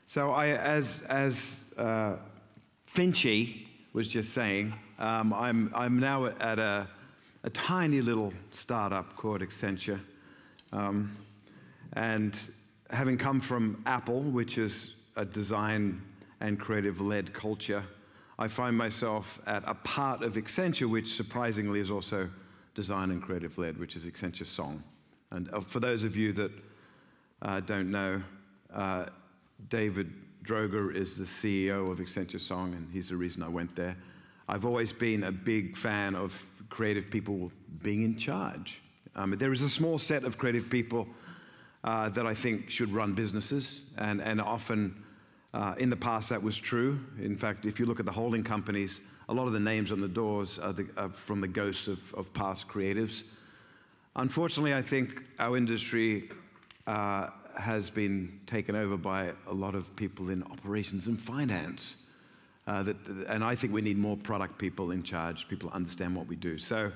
So as Finchy was just saying, I'm now at a tiny little startup called Accenture. And having come from Apple, which is a design and creative-led culture, I find myself at a part of Accenture which surprisingly is also design and creative-led, which is Accenture Song. And for those of you that don't know, David Droger is the CEO of Accenture Song, and he's the reason I went there. I've always been a big fan of creative people being in charge. There is a small set of creative people that I think should run businesses, and often in the past that was true. In fact, if you look at the holding companies, a lot of the names on the doors are from the ghosts of past creatives. Unfortunately, I think our industry has been taken over by a lot of people in operations and finance. And I think we need more product people in charge, people who understand what we do. So,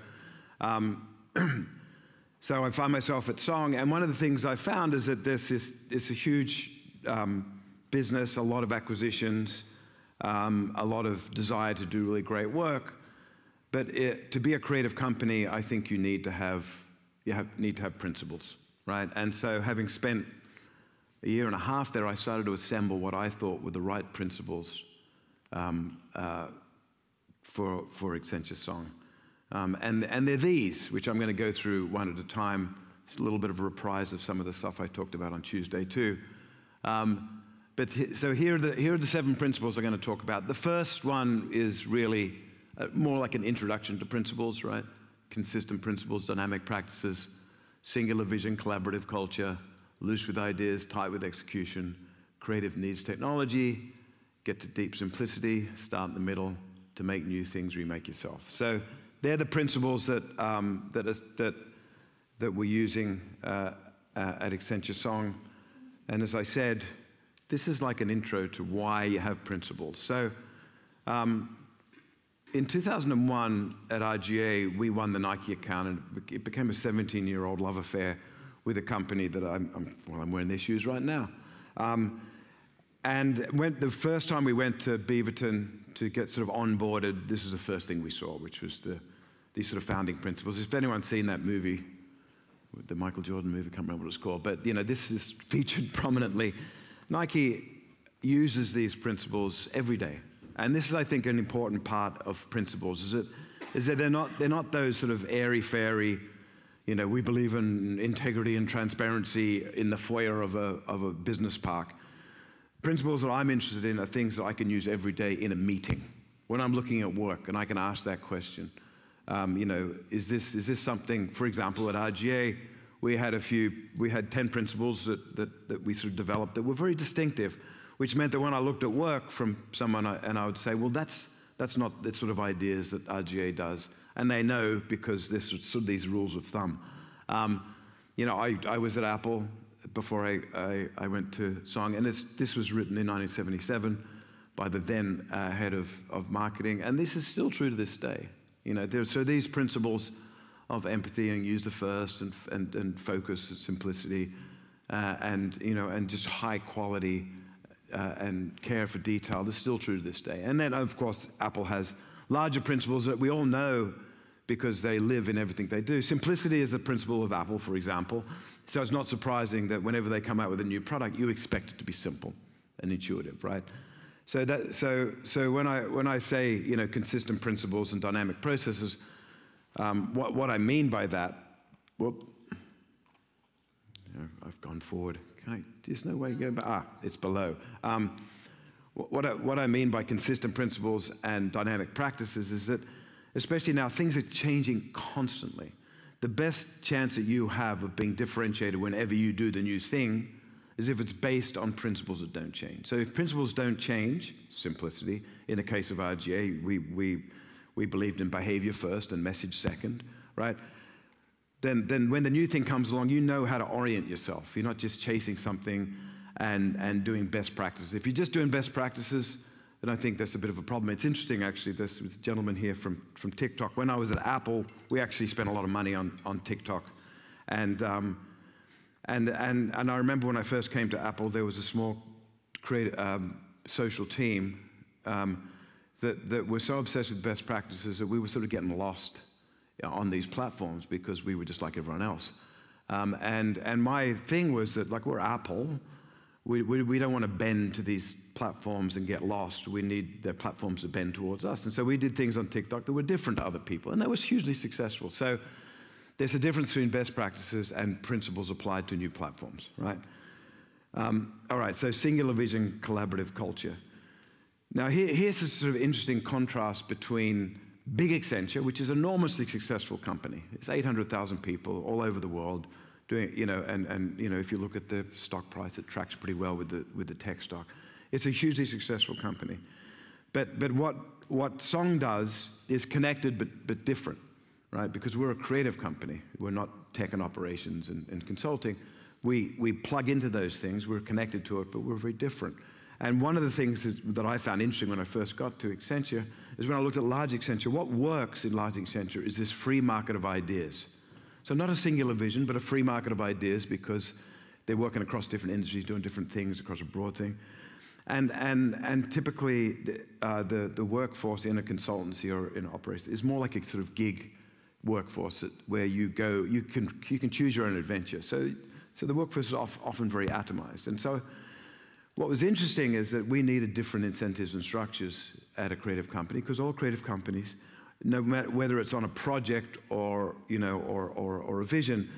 so I find myself at Song, and one of the things I found is that it's a huge business, a lot of acquisitions, a lot of desire to do really great work. But to be a creative company, I think you need to have principles, right? And so having spent a year and a half there, I started to assemble what I thought were the right principles for Accenture Song. And they're these, which I'm going to go through one at a time. It's a little bit of a reprise of some of the stuff I talked about on Tuesday too. So here are the 7 principles I'm going to talk about. The first one is really more like an introduction to principles, right? Consistent principles, dynamic practices, singular vision, collaborative culture, loose with ideas, tight with execution, creative needs technology, get to deep simplicity, start in the middle, to make new things, remake yourself. So they're the principles that we're using at Accenture Song. And as I said, this is like an intro to why you have principles. So in 2001 at RGA, we won the Nike account, and it became a 17-year-old love affair with a company that I'm wearing their shoes right now. And the first time we went to Beaverton to get sort of onboarded, this was the first thing we saw, which was these sort of founding principles. If anyone's seen that movie, the Michael Jordan movie, I can't remember what it's called, but this is featured prominently. Nike uses these principles every day. And this is, I think, an important part of principles, is that they're not those sort of airy-fairy, we believe in integrity and transparency in the foyer of a business park. Principles that I'm interested in are things that I can use every day in a meeting, when I'm looking at work, and I can ask that question. Is this something, for example, at RGA, we had 10 principles that we sort of developed that were very distinctive, which meant that when I looked at work from someone, and I would say, well, that's not the sort of ideas that RGA does. And they know, because there's sort of these rules of thumb. I was at Apple before I went to Song, and this was written in 1977 by the then head of marketing, and this is still true to this day. So these principles of empathy and user first and focus, simplicity, and just high quality and care for detail, they're still true to this day. And then, of course, Apple has larger principles that we all know because they live in everything they do. Simplicity is the principle of Apple, for example. So it's not surprising that whenever they come out with a new product, you expect it to be simple and intuitive, right? So when I say consistent principles and dynamic processes, what I mean by that, I've gone forward. There's no way to go back. It's below. What I mean by consistent principles and dynamic practices is that, especially now, things are changing constantly. The best chance that you have of being differentiated whenever you do the new thing is if it's based on principles that don't change. So if principles don't change, simplicity, in the case of RGA, we believed in behavior first and message second, right? Then when the new thing comes along, you know how to orient yourself. You're not just chasing something and doing best practices. If you're just doing best practices, then I think that's a bit of a problem. It's interesting, actually, this gentleman here from TikTok. When I was at Apple, we actually spent a lot of money on TikTok. And I remember when I first came to Apple, there was a small social team that were so obsessed with best practices that we were sort of getting lost on these platforms because we were just like everyone else. And my thing was that, like, we're Apple. We don't want to bend to these platforms and get lost. We need their platforms to bend towards us. And so we did things on TikTok that were different to other people, and that was hugely successful. So there's a difference between best practices and principles applied to new platforms, right? All right, so singular vision, collaborative culture. Now here's a sort of interesting contrast between big Accenture, which is an enormously successful company. It's 800,000 people all over the world doing, and if you look at the stock price, it tracks pretty well with the tech stock. It's a hugely successful company. But what Song does is connected but different, right? Because we're a creative company. We're not tech and operations and consulting. We plug into those things. We're connected to it, but we're very different. And one of the things that I found interesting when I first got to Accenture is when I looked at large Accenture, what works in large Accenture is this free market of ideas. So not a singular vision, but a free market of ideas, because they're working across different industries, doing different things across a broad thing. And typically the workforce in a consultancy or in operations is more like a sort of gig workforce where you go, you can choose your own adventure. So the workforce is often very atomized. And so what was interesting is that we needed different incentives and structures at a creative company, because all creative companies, no matter whether it's on a project or a vision,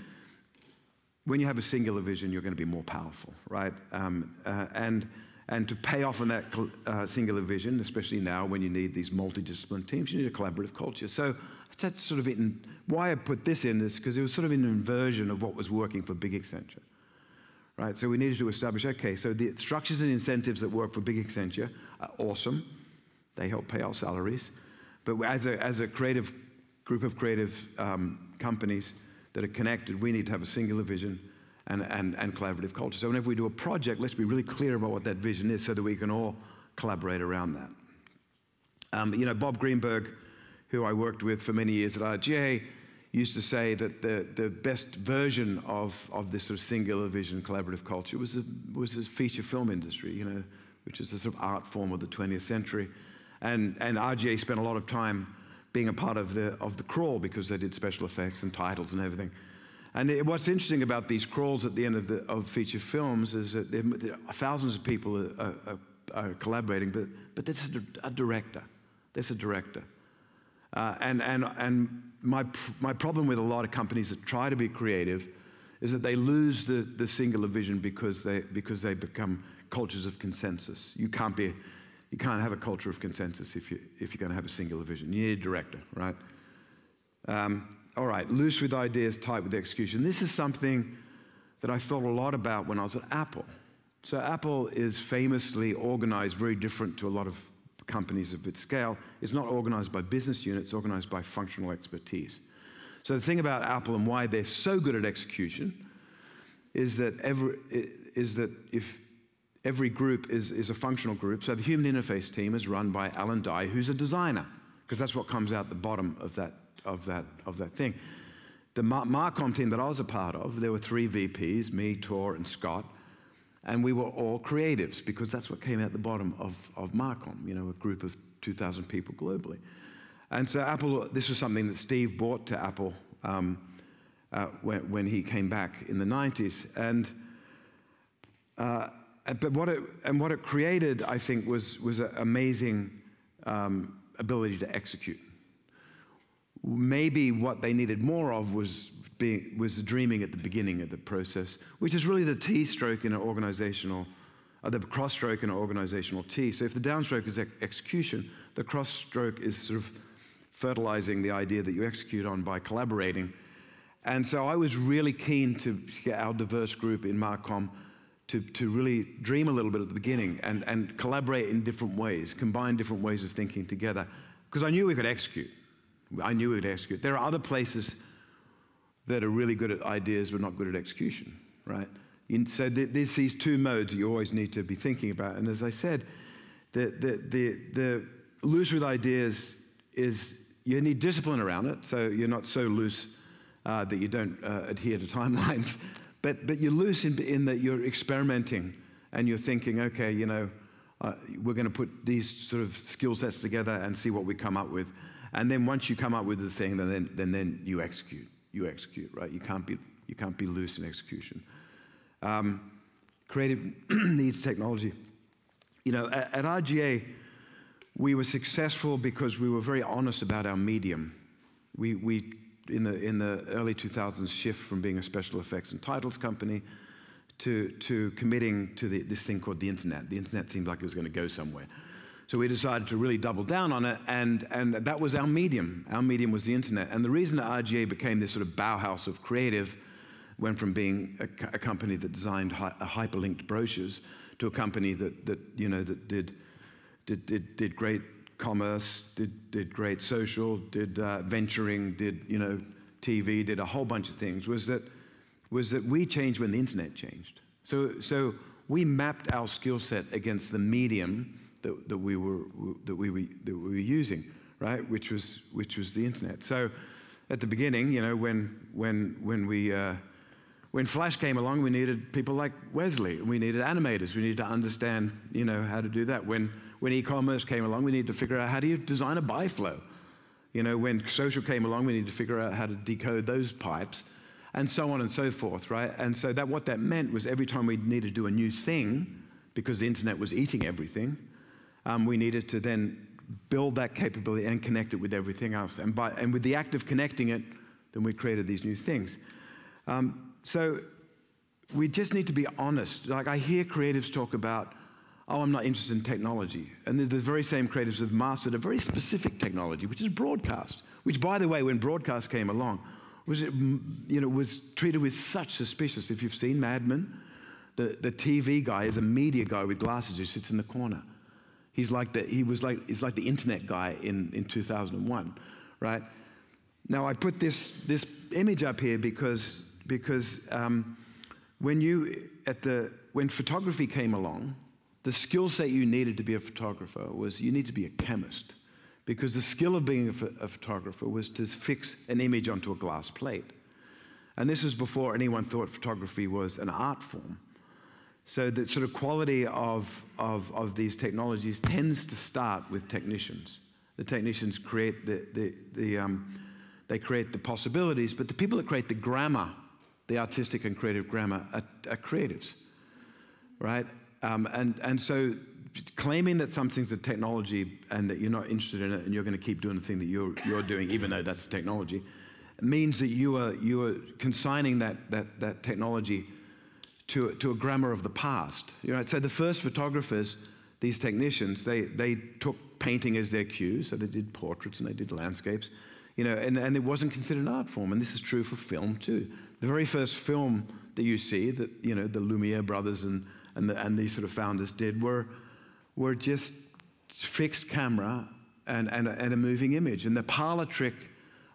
when you have a singular vision, you're going to be more powerful, right? And to pay off on that singular vision, especially now when you need these multidisciplinary teams, you need a collaborative culture. So that's sort of it. And why I put this in is because it was sort of an inversion of what was working for big Accenture. Right, so we needed to establish, okay, so the structures and incentives that work for big Accenture are awesome. They help pay our salaries. But as a creative group of creative companies that are connected, we need to have a singular vision and collaborative culture. So whenever we do a project, let's be really clear about what that vision is so that we can all collaborate around that. Bob Greenberg, who I worked with for many years at RGA, used to say that the best version of this sort of singular vision collaborative culture was the feature film industry, which is the sort of art form of the 20th century. And RGA spent a lot of time being a part of the crawl because they did special effects and titles and everything. And what's interesting about these crawls at the end of feature films is that thousands of people are collaborating, but there's a director. There's a director. And my problem with a lot of companies that try to be creative is that they lose the singular vision because they become cultures of consensus. You can't have a culture of consensus if you're going to have a singular vision. You need a director, right? All right, loose with ideas, tight with execution. This is something that I thought a lot about when I was at Apple. So Apple is famously organized very different to a lot of companies of its scale. It's not organized by business units, it's organized by functional expertise. So the thing about Apple and why they're so good at execution is that if every group is a functional group, so the human interface team is run by Alan Dye, who's a designer, because that's what comes out the bottom of that thing. The Marcom team that I was a part of, there were 3 VPs, me, Tor, and Scott. And we were all creatives because that's what came out the bottom of Marcom, a group of 2,000 people globally. And so Apple, this was something that Steve brought to Apple when he came back in the 90s. But what it created, I think, was an amazing ability to execute. Maybe what they needed more of was dreaming at the beginning of the process, which is really the T stroke in an organizational, the cross stroke in an organizational T. So if the downstroke is execution, the cross stroke is sort of fertilizing the idea that you execute on by collaborating. And so I was really keen to get our diverse group in Marcom to really dream a little bit at the beginning and collaborate in different ways, combine different ways of thinking together, because I knew we could execute. I knew we could execute. There are other places that are really good at ideas but not good at execution, right? So there's these 2 modes that you always need to be thinking about. And as I said, the loose with ideas is you need discipline around it, so you're not so loose that you don't adhere to timelines. But you're loose in that you're experimenting and you're thinking, okay, you know, we're going to put these sort of skill sets together and see what we come up with. And then once you come up with the thing, then you execute. You execute, right? You can't be loose in execution. Creative needs technology. You know, at RGA, we were successful because we were very honest about our medium. We in the early 2000s, shift from being a special effects and titles company to committing to this thing called the internet. The internet seemed like it was going to go somewhere. So we decided to really double down on it, and that was our medium. Our medium was the internet. And the reason that RGA became this sort of Bauhaus of creative, went from being a company that designed hyperlinked brochures to a company that you know, that did great commerce, did great social, did venturing, did, you know, TV, did a whole bunch of things, was that we changed when the internet changed. So we mapped our skill set against the medium that we were using, right? Which was the internet. So at the beginning, you know, when Flash came along, we needed people like Wesley. We needed animators. We needed to understand, you know, how to do that. When e-commerce came along, we needed to figure out how do you design a buy flow. You know, when social came along, we needed to figure out how to decode those pipes, and so on and so forth, right? And so what that meant was every time we needed to do a new thing, because the internet was eating everything, we needed to then build that capability and connect it with everything else. And with the act of connecting it, then we created these new things. So we just need to be honest. Like, I hear creatives talk about, oh, I'm not interested in technology. And the very same creatives have mastered a very specific technology, which is broadcast, which, by the way, when broadcast came along, was treated with such suspicion. If you've seen Mad Men, the TV guy is a media guy with glasses who sits in the corner. He's like the internet guy in 2001, right? Now, I put this image up here because when photography came along, the skill set you needed to be a photographer was you need to be a chemist, because the skill of being a photographer was to fix an image onto a glass plate. And this was before anyone thought photography was an art form. So the sort of quality of these technologies tends to start with technicians. The technicians create they create the possibilities, but the people that create the grammar, the artistic and creative grammar, are creatives, right? And so claiming that something's a technology and that you're not interested in it and you're going to keep doing the thing that you're doing, even though that's technology, means that you are consigning that technology to a grammar of the past. You know, so the first photographers, these technicians, they took painting as their cue, so they did portraits and they did landscapes, you know, and it wasn't considered an art form, and this is true for film too. The very first film that you see that, you know, the Lumiere brothers and these sort of founders did were just fixed camera and a moving image, and the parlor trick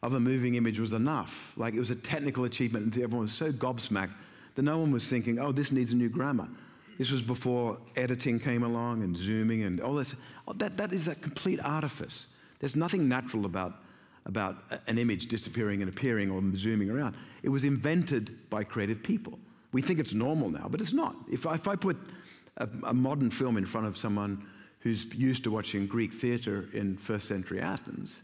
of a moving image was enough. Like, it was a technical achievement, and everyone was so gobsmacked that no one was thinking, oh, this needs a new grammar. This was before editing came along and zooming and all this. That is a complete artifice. There's nothing natural about an image disappearing and appearing or zooming around. It was invented by creative people. We think it's normal now, but it's not. If I put a modern film in front of someone who's used to watching Greek theater in first century Athens,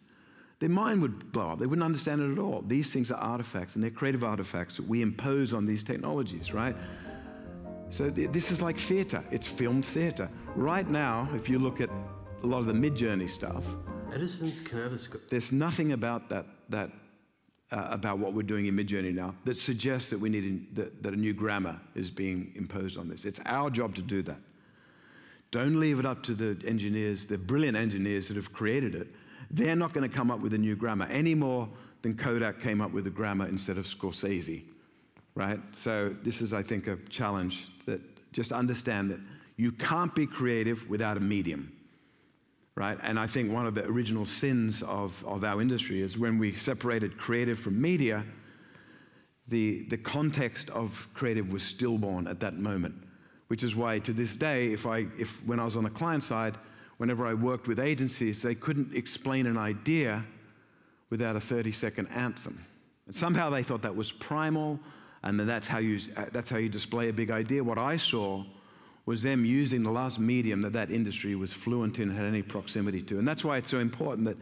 their mind would blow up. They wouldn't understand it at all. These things are artifacts, and they're creative artifacts that we impose on these technologies, right? So this is like theater. It's filmed theater. Right now, if you look at a lot of the Mid-Journey stuff, Edison's kinetoscope. There's nothing about that about what we're doing in Mid-Journey now that suggests that we need that a new grammar is being imposed on this. It's our job to do that. Don't leave it up to the engineers, the brilliant engineers that have created it. They're not going to come up with a new grammar any more than Kodak came up with a grammar instead of Scorsese, right? So this is, I think, a challenge that just understand that you can't be creative without a medium, right? And I think one of the original sins of our industry is when we separated creative from media, the context of creative was stillborn at that moment, which is why to this day, when I was on the client side, whenever I worked with agencies, they couldn't explain an idea without a 30-second anthem. And somehow they thought that was primal, and that's how you display a big idea. What I saw was them using the last medium that that industry was fluent in, had any proximity to. And that's why it's so important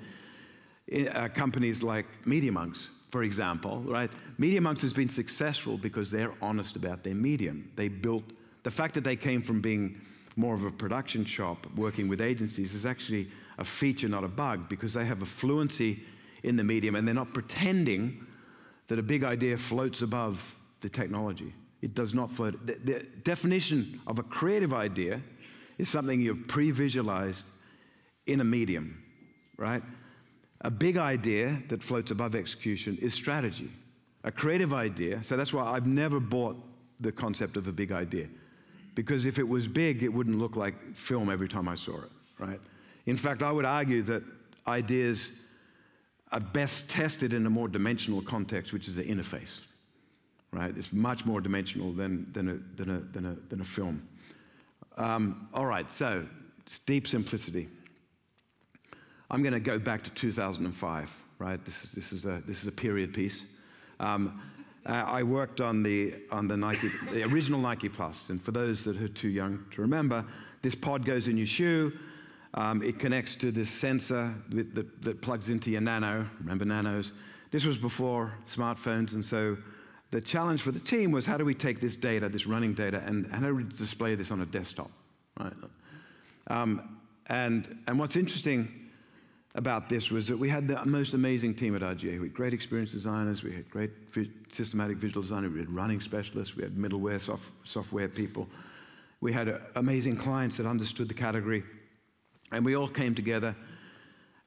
that companies like MediaMonks, for example, right? MediaMonks has been successful because they're honest about their medium. They built, the fact that they came from being more of a production shop working with agencies is actually a feature, not a bug, because they have a fluency in the medium and they're not pretending that a big idea floats above the technology. It does not float. The definition of a creative idea is something you've pre-visualized in a medium, right? A big idea that floats above execution is strategy. A creative idea, so that's why I've never bought the concept of a big idea. Because if it was big, it wouldn't look like film every time I saw it, right? In fact, I would argue that ideas are best tested in a more dimensional context, which is the interface, right? It's much more dimensional than a film. All right, so it's deep simplicity. I'm going to go back to 2005, right? This is a period piece. I worked on the Nike, the original Nike Plus, and for those that are too young to remember, this pod goes in your shoe. It connects to this sensor that plugs into your nano. Remember nanos? This was before smartphones, and so the challenge for the team was how do we take this data, this running data, and how do we display this on a desktop, right? And what's interesting about this was that we had the most amazing team at RGA. We had great experience designers, we had great systematic visual designers, we had running specialists, we had middleware software people. We had amazing clients that understood the category. And we all came together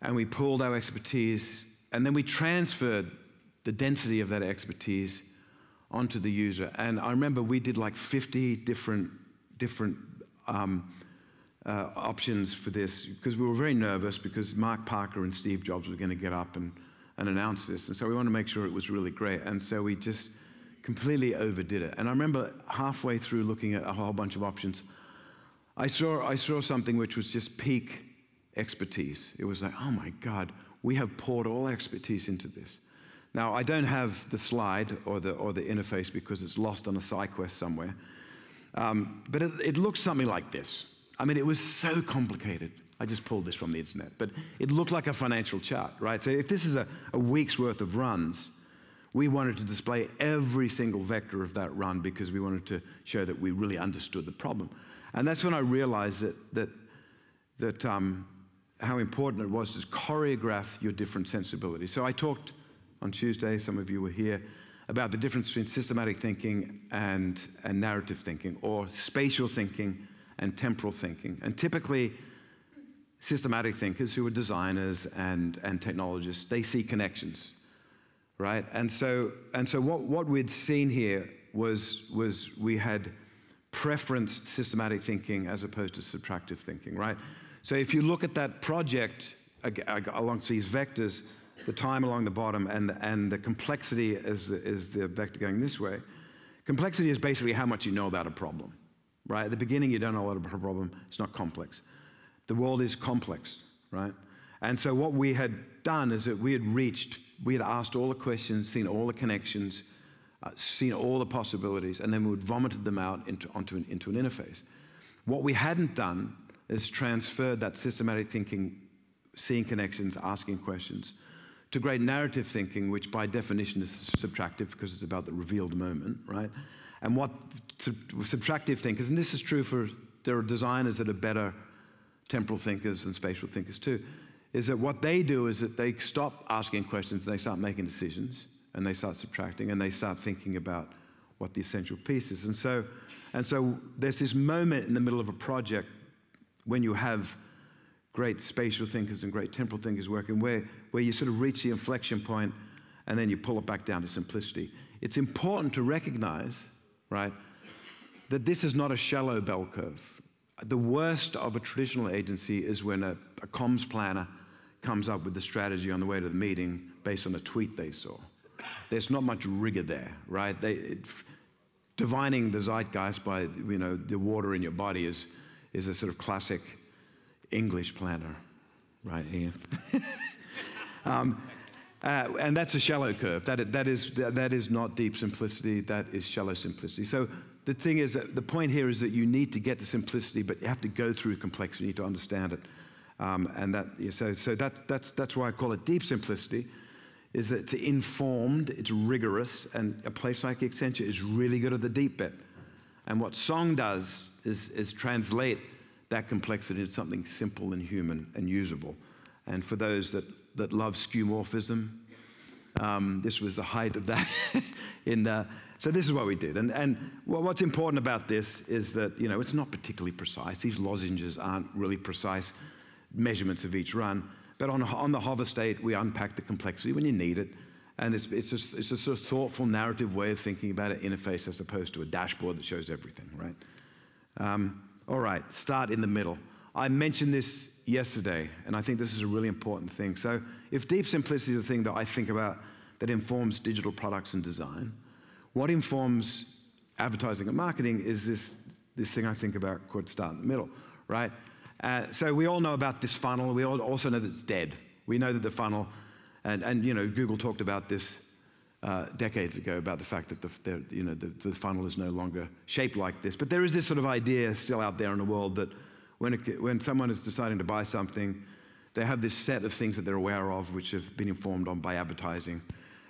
and we pooled our expertise, and then we transferred the density of that expertise onto the user. And I remember we did like 50 different options for this, because we were very nervous because Mark Parker and Steve Jobs were going to get up and announce this. And so we wanted to make sure it was really great. And so we just completely overdid it. And I remember halfway through looking at a whole bunch of options, I saw something which was just peak expertise. It was like, oh my God, we have poured all expertise into this. Now, I don't have the slide or the interface because it's lost on a SciQuest somewhere. But it looks something like this. I mean, it was so complicated. I just pulled this from the internet, but it looked like a financial chart, right? So if this is a week's worth of runs, we wanted to display every single vector of that run because we wanted to show that we really understood the problem. And that's when I realized that how important it was to choreograph your different sensibilities. So I talked on Tuesday, some of you were here, about the difference between systematic thinking and narrative thinking, or spatial thinking and temporal thinking. And typically, systematic thinkers who are designers and technologists, they see connections, right? And so what we'd seen here was we had preferenced systematic thinking as opposed to subtractive thinking, right? So if you look at that project along these vectors, the time along the bottom and the complexity is the vector going this way. Complexity is basically how much you know about a problem, right? At the beginning, you don't know a lot about a problem. It's not complex. The world is complex, right? And so what we had done is that we had asked all the questions, seen all the connections, seen all the possibilities, and then we would vomited them out into an interface. What we hadn't done is transferred that systematic thinking, seeing connections, asking questions, to great narrative thinking, which by definition is subtractive because it's about the revealed moment, right? And what subtractive thinkers, and this is true there are designers that are better temporal thinkers and spatial thinkers too, is that what they do is that they stop asking questions and they start making decisions and they start subtracting and they start thinking about what the essential piece is. And so there's this moment in the middle of a project when you have great spatial thinkers and great temporal thinkers working where you sort of reach the inflection point and then you pull it back down to simplicity. It's important to recognize, right, that this is not a shallow bell curve. The worst of a traditional agency is when a comms planner comes up with the strategy on the way to the meeting based on a tweet they saw. There's not much rigor there, right? Divining the zeitgeist by, the water in your body is a sort of classic English planner, right, Ian? And that's a shallow curve. That is not deep simplicity. That is shallow simplicity. So the thing is that the point here is that you need to get to simplicity, but you have to go through complexity. You need to understand it. That's why I call it deep simplicity, is that it's informed, it's rigorous, and a place like Accenture is really good at the deep bit. And what Song does is translate that complexity into something simple and human and usable. And for those that love skeuomorphism, this was the height of that. So this is what we did. And what's important about this is that, it's not particularly precise. These lozenges aren't really precise measurements of each run. But on the hover state, we unpack the complexity when you need it. And it's a sort of thoughtful, narrative way of thinking about an interface as opposed to a dashboard that shows everything, right? All right, start in the middle. I mentioned this yesterday, and I think this is a really important thing. So if deep simplicity is the thing that I think about that informs digital products and design, what informs advertising and marketing is this thing I think about called start in the middle, right? So we all know about this funnel. We all also know that it's dead. We know that the funnel, and Google talked about this decades ago about the fact that the funnel is no longer shaped like this. But there is this sort of idea still out there in the world that when someone is deciding to buy something, they have this set of things that they're aware of, which have been informed on by advertising,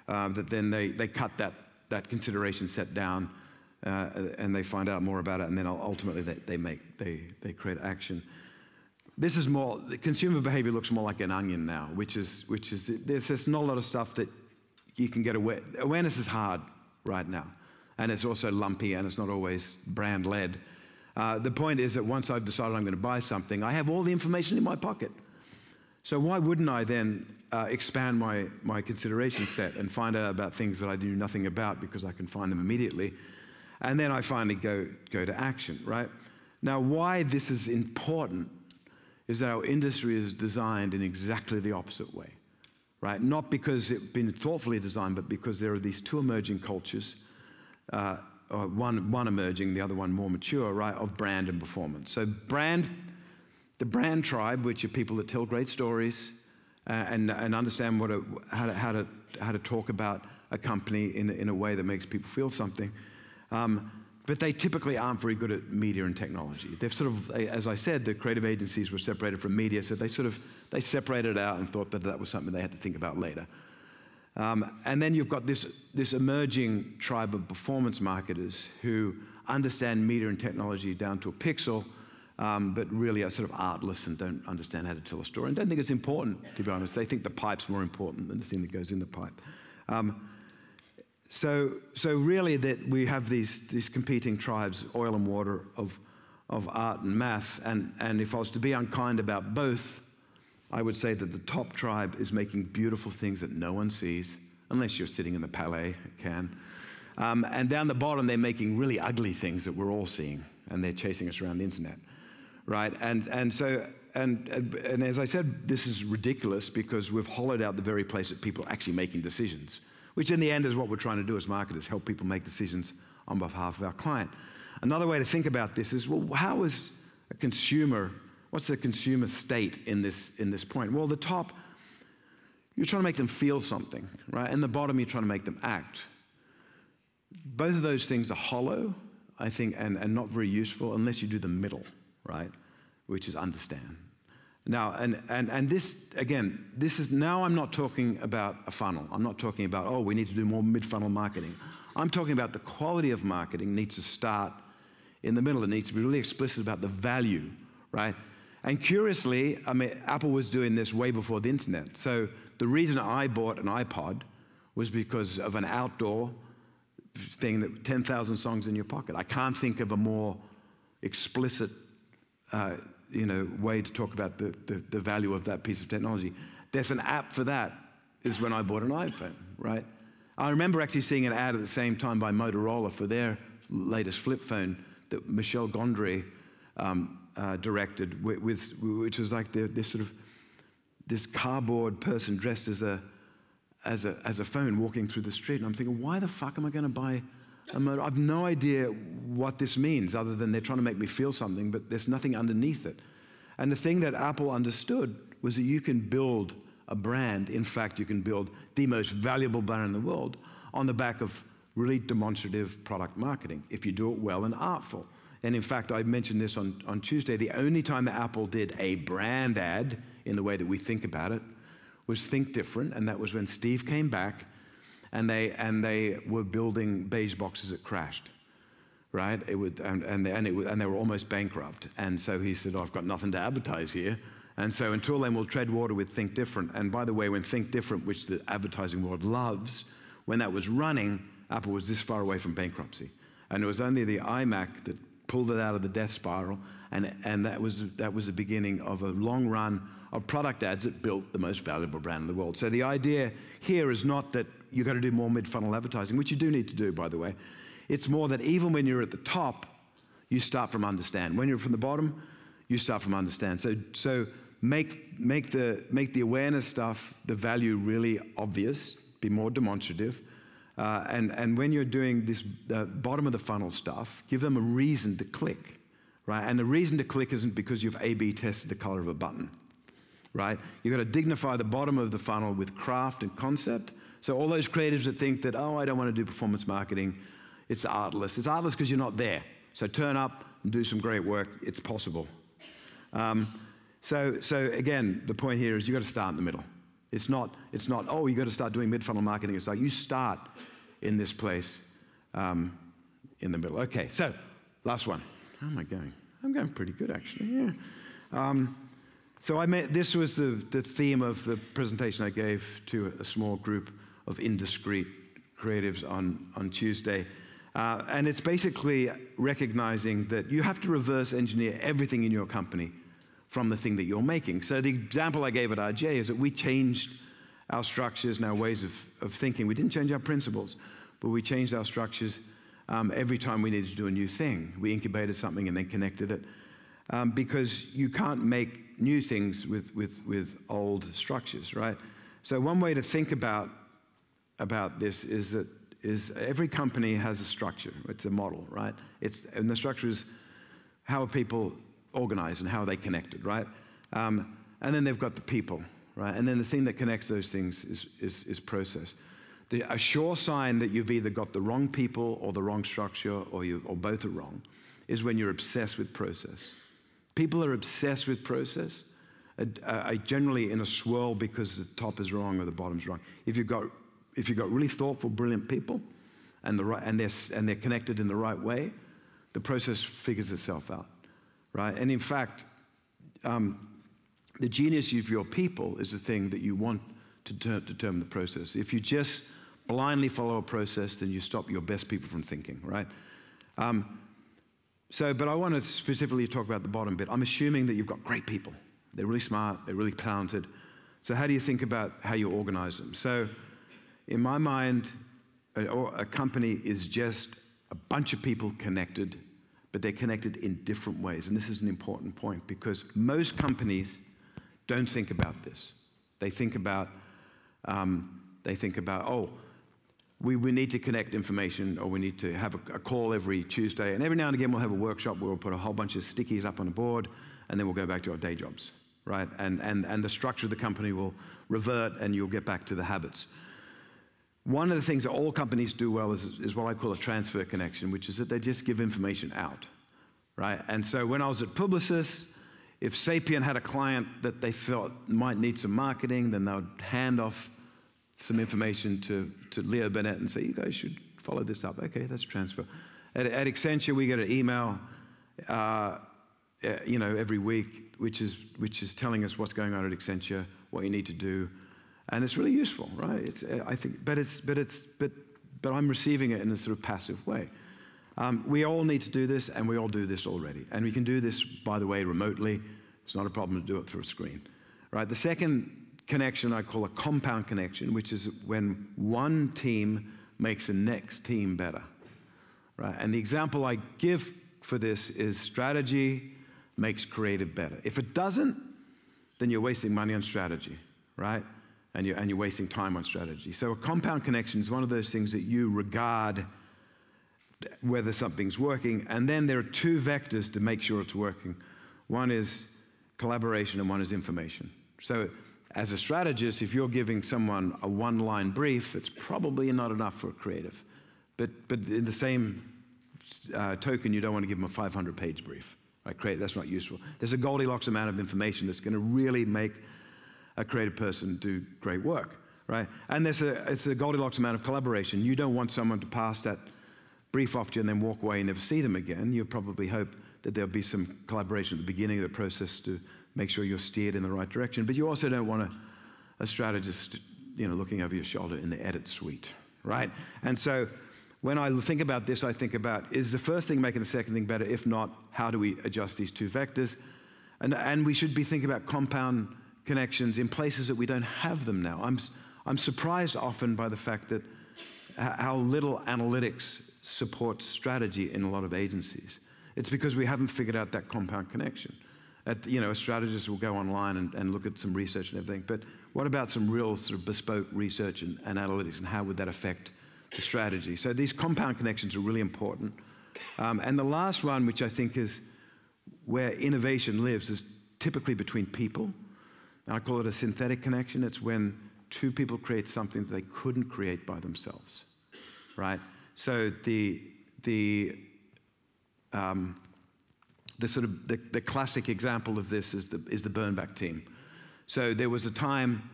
that then they cut that consideration set down, and they find out more about it, and then ultimately they create action. This is more, the consumer behavior looks more like an onion now, which is there's just not a lot of stuff that you can get aware. Awareness is hard right now, and it's also lumpy, and it's not always brand-led. The point is that once I've decided I'm going to buy something, I have all the information in my pocket. So why wouldn't I then expand my consideration set and find out about things that I knew nothing about because I can find them immediately? And then I finally go to action, right? Now, why this is important is that our industry is designed in exactly the opposite way, right? Not because it's been thoughtfully designed, but because there are these two emerging cultures, one emerging, the other one more mature, right, of brand and performance. So the brand tribe, which are people that tell great stories and understand how to talk about a company in a way that makes people feel something. But they typically aren't very good at media and technology. They've sort of, as I said, the creative agencies were separated from media, so they separated out and thought that was something they had to think about later. And then you've got this emerging tribe of performance marketers who understand media and technology down to a pixel, but really are sort of artless and don't understand how to tell a story and don't think it's important, to be honest. They think the pipe's more important than the thing that goes in the pipe. So really that we have these competing tribes, oil and water, of art and math, and if I was to be unkind about both, I would say that the top tribe is making beautiful things that no one sees, unless you're sitting in the Palais at Cannes. And down the bottom, they're making really ugly things that we're all seeing, and they're chasing us around the internet, right? And as I said, this is ridiculous because we've hollowed out the very place that people are actually making decisions, which in the end is what we're trying to do as marketers, help people make decisions on behalf of our client. Another way to think about this is, well, how is a consumer, what's the consumer state in this point? Well, the top, you're trying to make them feel something, right? And the bottom, you're trying to make them act. Both of those things are hollow, I think, and not very useful unless you do the middle, right? Which is understand. Now, and this, again, this is, now I'm not talking about a funnel. I'm not talking about, oh, we need to do more mid-funnel marketing. I'm talking about the quality of marketing needs to start in the middle. It needs to be really explicit about the value, right? And curiously, I mean, Apple was doing this way before the internet. So the reason I bought an iPod was because of an outdoor thing that 10,000 songs in your pocket. I can't think of a more explicit way to talk about the value of that piece of technology. There's an app for that, is when I bought an iPhone, right? I remember actually seeing an ad at the same time by Motorola for their latest flip phone that Michel Gondry directed, which was like this cardboard person dressed as a phone walking through the street. And I'm thinking, why the fuck am I going to buy a Motorola? I have no idea what this means other than they're trying to make me feel something, but there's nothing underneath it. And the thing that Apple understood was that you can build a brand. In fact, you can build the most valuable brand in the world on the back of really demonstrative product marketing, if you do it well and artful. And in fact, I mentioned this on Tuesday, the only time that Apple did a brand ad in the way that we think about it was Think Different, and that was when Steve came back and they were building beige boxes that crashed, right? And they were almost bankrupt. And so he said, oh, I've got nothing to advertise here. And so until then, we'll tread water with Think Different. And by the way, when Think Different, which the advertising world loves, when that was running, Apple was this far away from bankruptcy. And it was only the iMac that pulled it out of the death spiral, and that was the beginning of a long run of product ads that built the most valuable brand in the world. So the idea here is not that you've got to do more mid-funnel advertising, which you do need to do, by the way. It's more that even when you're at the top, you start from understand. When you're from the bottom, you start from understand. So make the awareness stuff, the value really obvious, be more demonstrative. And when you're doing this bottom of the funnel stuff, give them a reason to click, right? And the reason to click isn't because you've A/B tested the color of a button, right? You've got to dignify the bottom of the funnel with craft and concept. So all those creatives that think that, oh, I don't want to do performance marketing, it's artless. It's artless because you're not there. So turn up and do some great work. It's possible. So again, the point here is you've got to start in the middle. It's not, oh, you've got to start doing mid-funnel marketing. It's like you start in this place in the middle. Okay, so last one. How am I going? I'm going pretty good, actually, yeah. This was the theme of the presentation I gave to a small group of indiscreet creatives on Tuesday. And it's basically recognizing that you have to reverse engineer everything in your company from the thing that you're making. So the example I gave at RJ is that we changed our structures and our ways of thinking. We didn't change our principles, but we changed our structures every time we needed to do a new thing. We incubated something and then connected it. Because you can't make new things with old structures, right? So one way to think about this is that every company has a structure. It's a model, right? And the structure is how are people organized and how are they connected, right? And then they've got the people, right? And then the thing that connects those things is process. A sure sign that you've either got the wrong people or the wrong structure or both are wrong is when you're obsessed with process. People are obsessed with process, generally in a swirl because the top is wrong or the bottom's wrong. If you've got really thoughtful, brilliant people, and they're connected in the right way, the process figures itself out, right? And in fact, the genius of your people is the thing that you want to determine the process. If you just blindly follow a process, then you stop your best people from thinking, right? But I want to specifically talk about the bottom bit. I'm assuming that you've got great people. They're really smart, they're really talented. So how do you think about how you organize them? So in my mind, a company is just a bunch of people connected, but they're connected in different ways. And this is an important point because most companies don't think about this. They think about, oh, we need to connect information, or we need to have a call every Tuesday. And every now and again, we'll have a workshop where we'll put a whole bunch of stickies up on a board, and then we'll go back to our day jobs, right? And the structure of the company will revert, and you'll get back to the habits. One of the things that all companies do well is what I call a transfer connection, which is that they just give information out, right? And so when I was at Publicis, if Sapient had a client that they thought might need some marketing, then they would hand off some information to Leo Burnett and say, you guys should follow this up. Okay, that's transfer. At Accenture, we get an email, every week, which is telling us what's going on at Accenture, what you need to do, and it's really useful, right? But I'm receiving it in a sort of passive way. We all need to do this, and we all do this already, and we can do this, by the way, remotely. It's not a problem to do it through a screen, right? The second connection I call a compound connection, which is when one team makes the next team better, right? And the example I give for this is strategy makes creative better. If it doesn't, then you're wasting money on strategy, right? And you're wasting time on strategy. So a compound connection is one of those things that you regard whether something's working, and then there are two vectors to make sure it's working. One is collaboration and one is information. So as a strategist, if you're giving someone a one-line brief, it's probably not enough for a creative, But in the same token, you don't want to give them a 500-page brief. Right? That's not useful. There's a Goldilocks amount of information that's going to really make a creative person do great work, right? And it's a Goldilocks amount of collaboration. You don't want someone to pass that brief off to you and then walk away and never see them again. You probably hope that there'll be some collaboration at the beginning of the process to make sure you're steered in the right direction. But you also don't want a strategist, looking over your shoulder in the edit suite, right? And so when I think about this, I think about, is the first thing making the second thing better? If not, how do we adjust these two vectors? And we should be thinking about compound connections in places that we don't have them now. I'm surprised often by the fact that how little analytics supports strategy in a lot of agencies. It's because we haven't figured out that compound connection. A strategist will go online and look at some research and everything, but what about some real sort of bespoke research and analytics, and how would that affect the strategy? So these compound connections are really important. And the last one, which I think is where innovation lives, is typically between people. I call it a synthetic connection. It's when two people create something that they couldn't create by themselves, right? So the classic example of this is the Burnback team. So there was a time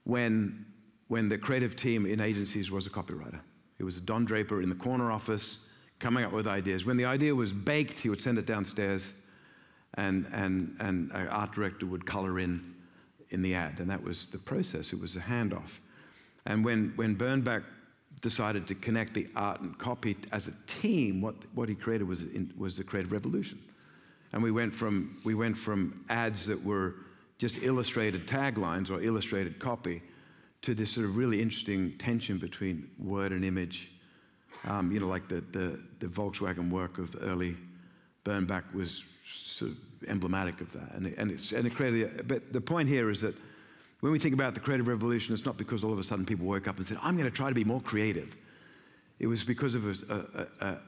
when the creative team in agencies was a copywriter. It was a Don Draper in the corner office coming up with ideas. When the idea was baked, he would send it downstairs, and an art director would color in the ad, and that was the process. It was a handoff. And when Burnback decided to connect the art and copy as a team, what he created was the creative revolution. And we went from ads that were just illustrated taglines or illustrated copy to this sort of really interesting tension between word and image. Like the Volkswagen work of early Burnback was sort of emblematic of that, and it created. But the point here is that when we think about the creative revolution, it's not because all of a sudden people woke up and said, "I'm going to try to be more creative." It was because of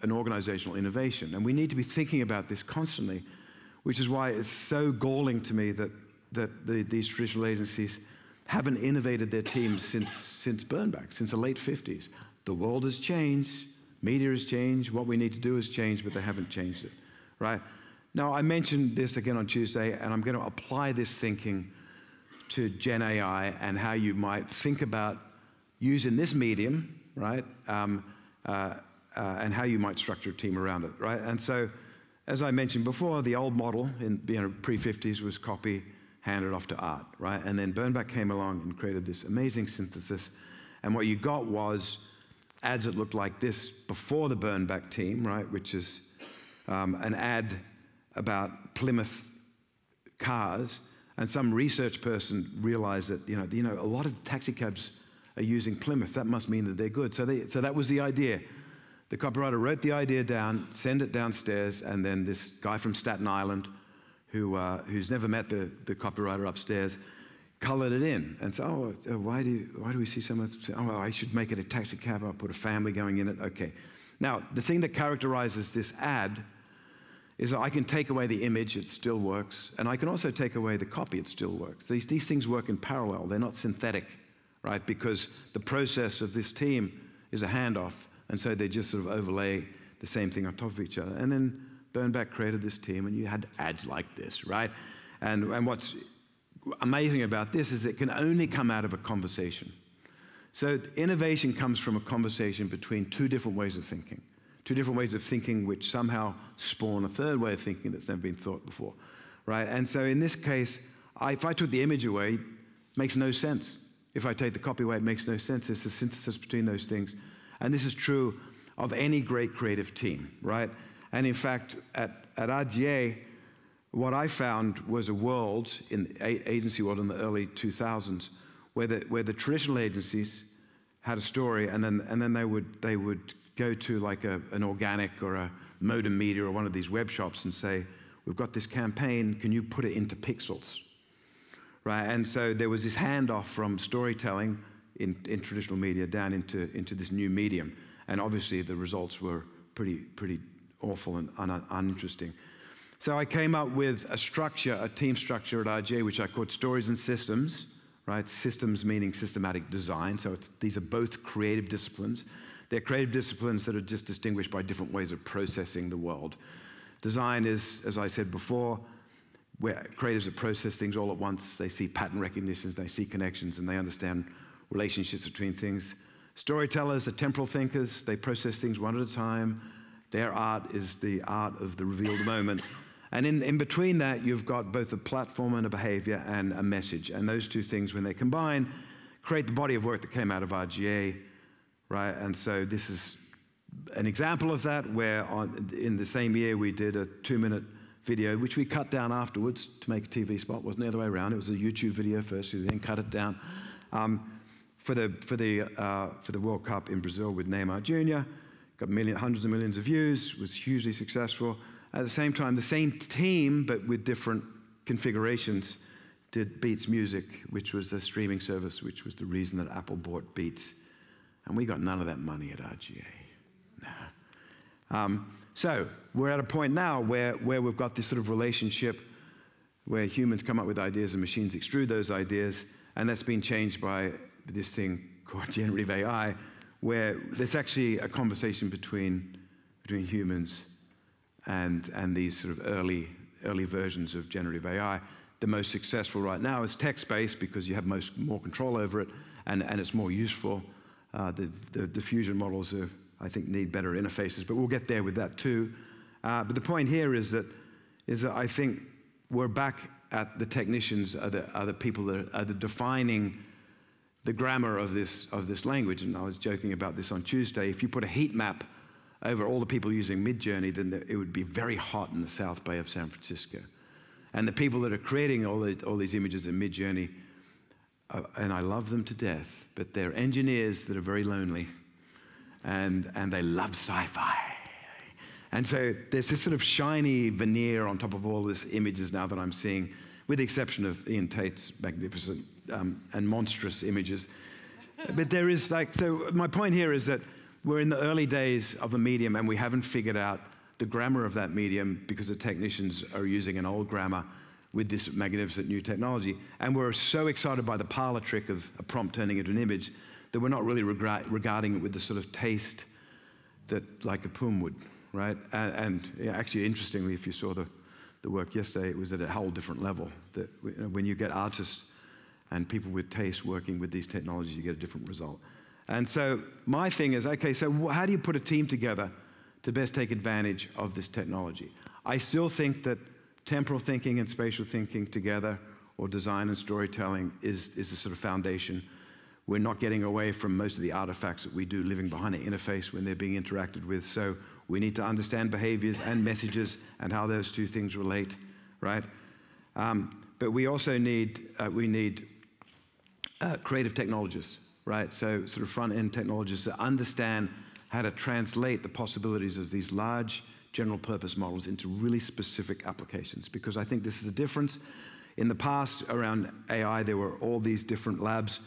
an organizational innovation, and we need to be thinking about this constantly, which is why it's so galling to me that these traditional agencies haven't innovated their teams since Burnback, since the late 50s. The world has changed, media has changed, what we need to do has changed, but they haven't changed it, right? Now, I mentioned this again on Tuesday, and I'm going to apply this thinking to Gen AI and how you might think about using this medium, right? And how you might structure a team around it, right? And so, as I mentioned before, the old model in pre-50s was copy handed off to art, right? And then Burnback came along and created this amazing synthesis. And what you got was ads that looked like this before the Burnback team, right? Which is an ad about Plymouth cars. And some research person realized that, a lot of taxi cabs are using Plymouth. That must mean that they're good. So that was the idea. The copywriter wrote the idea down, sent it downstairs, and then this guy from Staten Island, who's never met the copywriter upstairs, colored it in. And so, why do we see someone say, "Oh, I should make it a taxi cab. I'll put a family going in it." Okay. Now, the thing that characterizes this ad is that I can take away the image, it still works, and I can also take away the copy, it still works. These things work in parallel. They're not synthetic, right? Because the process of this team is a handoff, and so they just sort of overlay the same thing on top of each other. And then Burnback created this team, and you had ads like this, right? And what's amazing about this is it can only come out of a conversation. So innovation comes from a conversation between two different ways of thinking. Two different ways of thinking which somehow spawn a third way of thinking that's never been thought before, right? And so in this case, if I took the image away, it makes no sense. If I take the copy away, it makes no sense. It's a synthesis between those things. And this is true of any great creative team, right? And in fact, at ADCE, what I found was a world, in agency world in the early 2000s, where the traditional agencies had a story, and then they would go to like an organic or a modem media or one of these web shops and say, "We've got this campaign, can you put it into pixels?" Right? And so there was this handoff from storytelling in traditional media down into this new medium. And obviously the results were pretty awful and uninteresting. So I came up with a team structure at RJ, which I called Stories and Systems, right? Systems meaning systematic design. So these are both creative disciplines. They're creative disciplines that are just distinguished by different ways of processing the world. Design is, as I said before, where creatives that process things all at once. They see pattern recognitions, they see connections, and they understand relationships between things. Storytellers are temporal thinkers. They process things one at a time. Their art is the art of the revealed moment. And in between that, you've got both a platform and a behavior and a message. And those two things, when they combine, create the body of work that came out of RGA, right? And so this is an example of that, where in the same year we did a 2-minute video, which we cut down afterwards to make a TV spot. It wasn't the other way around. It was a YouTube video first, we then cut it down. For the World Cup in Brazil with Neymar Jr., got hundreds of millions of views, was hugely successful. At the same time, the same team, but with different configurations, did Beats Music, which was a streaming service, which was the reason that Apple bought Beats. And we got none of that money at RGA. No. So we're at a point now where we've got this sort of relationship where humans come up with ideas and machines extrude those ideas, and that's been changed by this thing called generative AI, where there's actually a conversation between humans and these sort of early versions of generative AI. The most successful right now is text-based because you have more control over it, and it's more useful. The fusion models I think need better interfaces, but we'll get there with that too. But the point here is that I think we're back at the technicians are the people that are defining the grammar of this language. And I was joking about this on Tuesday. If you put a heat map over all the people using Midjourney, then it would be very hot in the South Bay of San Francisco. And the people that are creating all these images in Midjourney, and I love them to death, but they're engineers that are very lonely, and they love sci-fi. And so there's this sort of shiny veneer on top of all these images now that I'm seeing, with the exception of Ian Tate's magnificent and monstrous images. But there is so my point here is that we're in the early days of a medium, and we haven't figured out the grammar of that medium because the technicians are using an old grammar with this magnificent new technology. And we're so excited by the parlor trick of a prompt turning into an image that we're not really regarding it with the sort of taste that like a poem would, right? And yeah, actually, interestingly, if you saw the work yesterday, it was at a whole different level. That when you get artists and people with taste working with these technologies, you get a different result. And so my thing is, okay, so how do you put a team together to best take advantage of this technology? I still think that temporal thinking and spatial thinking together, or design and storytelling, is the sort of foundation. We're not getting away from most of the artifacts that we do living behind an interface when they're being interacted with. So we need to understand behaviors and messages and how those two things relate, right? But we also need creative technologists, right? So sort of front-end technologists that understand how to translate the possibilities of these large general purpose models into really specific applications. Because I think this is the difference. In the past, around AI, there were all these different labs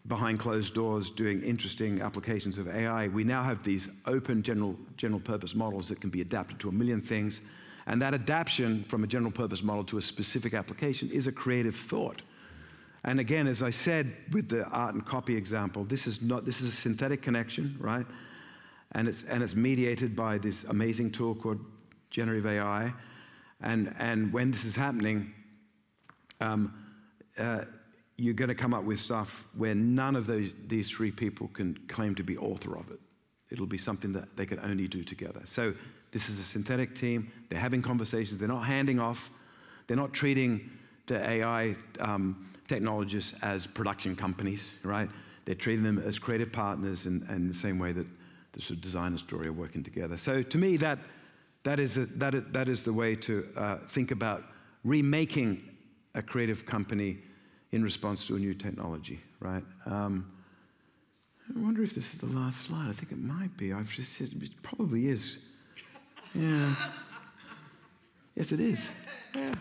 behind closed doors doing interesting applications of AI. We now have these open general purpose models that can be adapted to a million things. And that adaptation from a general purpose model to a specific application is a creative thought. And again, as I said with the art and copy example, this is a synthetic connection, right? And it's mediated by this amazing tool called generative AI. And when this is happening, you're going to come up with stuff where none of these three people can claim to be author of it. It'll be something that they can only do together. So this is a synthetic team. They're having conversations. They're not handing off. They're not treating the AI technologists as production companies, right? They're treating them as creative partners in the same way that the sort of design and story are working together. So to me, that is the way to think about remaking a creative company in response to a new technology, right? I wonder if this is the last slide. I think it might be. It probably is. Yeah. Yes, it is. Yeah.